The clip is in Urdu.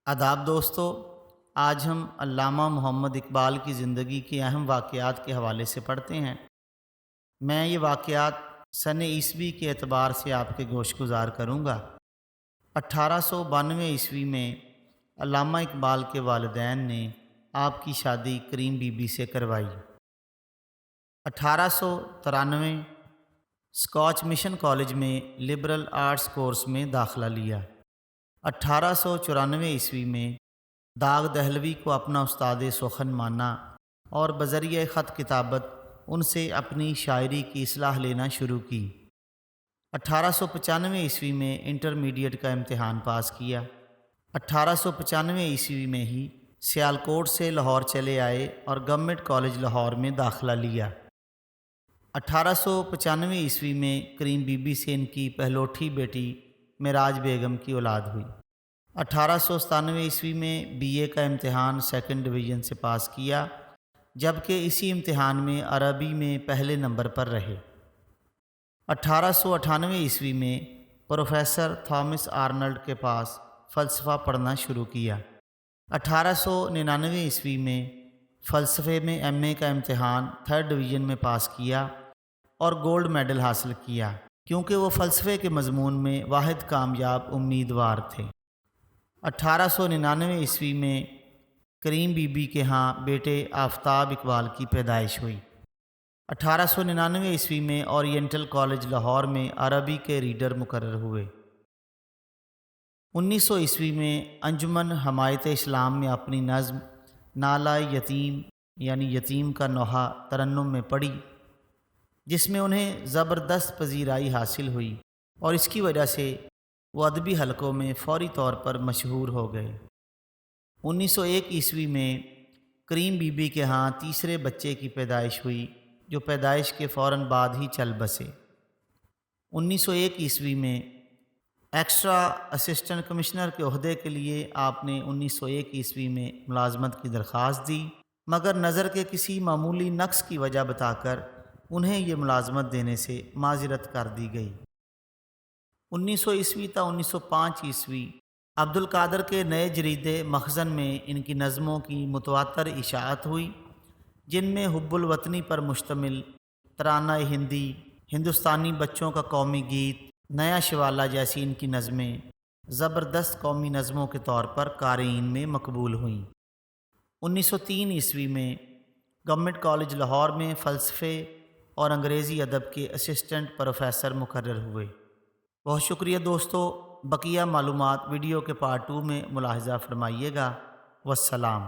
آداب دوستو، آج ہم علامہ محمد اقبال کی زندگی کے اہم واقعات کے حوالے سے پڑھتے ہیں۔ میں یہ واقعات سن عیسوی کے اعتبار سے آپ کے گوش گزار کروں گا۔ 1892 عیسوی میں علامہ اقبال کے والدین نے آپ کی شادی کریم بی بی سے کروائی۔ 1893 اسکاچ مشن کالج میں لبرل آرٹس کورس میں داخلہ لیا۔ 1894 عیسوی میں داغ دہلوی کو اپنا استاد سخن مانا اور بذریعہ خط کتابت ان سے اپنی شاعری کی اصلاح لینا شروع کی۔ 1895 عیسوی میں انٹرمیڈیٹ کا امتحان پاس کیا۔ 1895 عیسوی میں ہی سیالکوٹ سے لاہور چلے آئے اور گورنمنٹ کالج لاہور میں داخلہ لیا۔ 1895 عیسوی میں کریم بی بی سے ان کی پہلوٹھی بیٹی معراج بیگم کی اولاد ہوئی۔ 1897 عیسوی میں بی اے کا امتحان سیکنڈ ڈویژن سے پاس کیا، جبکہ اسی امتحان میں عربی میں پہلے نمبر پر رہے۔ 1898 عیسوی میں پروفیسر تھامس آرنلڈ کے پاس فلسفہ پڑھنا شروع کیا۔ 1899 عیسوی میں فلسفے میں ایم اے کا امتحان تھرڈ ڈویژن میں پاس کیا اور گولڈ میڈل حاصل کیا، کیونکہ وہ فلسفے کے مضمون میں واحد کامیاب امیدوار تھے۔ 1899 عیسوی میں کریم بی بی کے ہاں بیٹے آفتاب اقبال کی پیدائش ہوئی۔ 1899 عیسوی میں اورینٹل کالج لاہور میں عربی کے ریڈر مقرر ہوئے۔ 1900 عیسوی میں انجمن حمایت اسلام میں اپنی نظم نالہ یتیم یعنی یتیم کا نوحہ ترنم میں پڑھی، جس میں انہیں زبردست پذیرائی حاصل ہوئی اور اس کی وجہ سے وہ ادبی حلقوں میں فوری طور پر مشہور ہو گئے۔ 1901 عیسوی میں کریم بی بی کے ہاں تیسرے بچے کی پیدائش ہوئی، جو پیدائش کے فوراً بعد ہی چل بسے۔ 1901 عیسوی میں ایکسٹرا اسسٹنٹ کمشنر کے عہدے کے لیے آپ نے 1901 عیسوی میں ملازمت کی درخواست دی، مگر نظر کے کسی معمولی نقص کی وجہ بتا کر انہیں یہ ملازمت دینے سے معذرت کر دی گئی۔ 1900 عیسوی تا 1905 عیسوی عبد القادر کے نئے جریدے مخزن میں ان کی نظموں کی متواتر اشاعت ہوئی، جن میں حب الوطنی پر مشتمل ترانہ ہندی، ہندوستانی بچوں کا قومی گیت، نیا شوالا جیسی ان کی نظمیں زبردست قومی نظموں کے طور پر قارئین میں مقبول ہوئیں۔ 1903 عیسوی میں گورنمنٹ کالج لاہور میں فلسفے اور انگریزی ادب کے اسسٹنٹ پروفیسر مقرر ہوئے۔ بہت شکریہ دوستو، بقیہ معلومات ویڈیو کے پارٹ 2 میں ملاحظہ فرمائیے گا۔ والسلام۔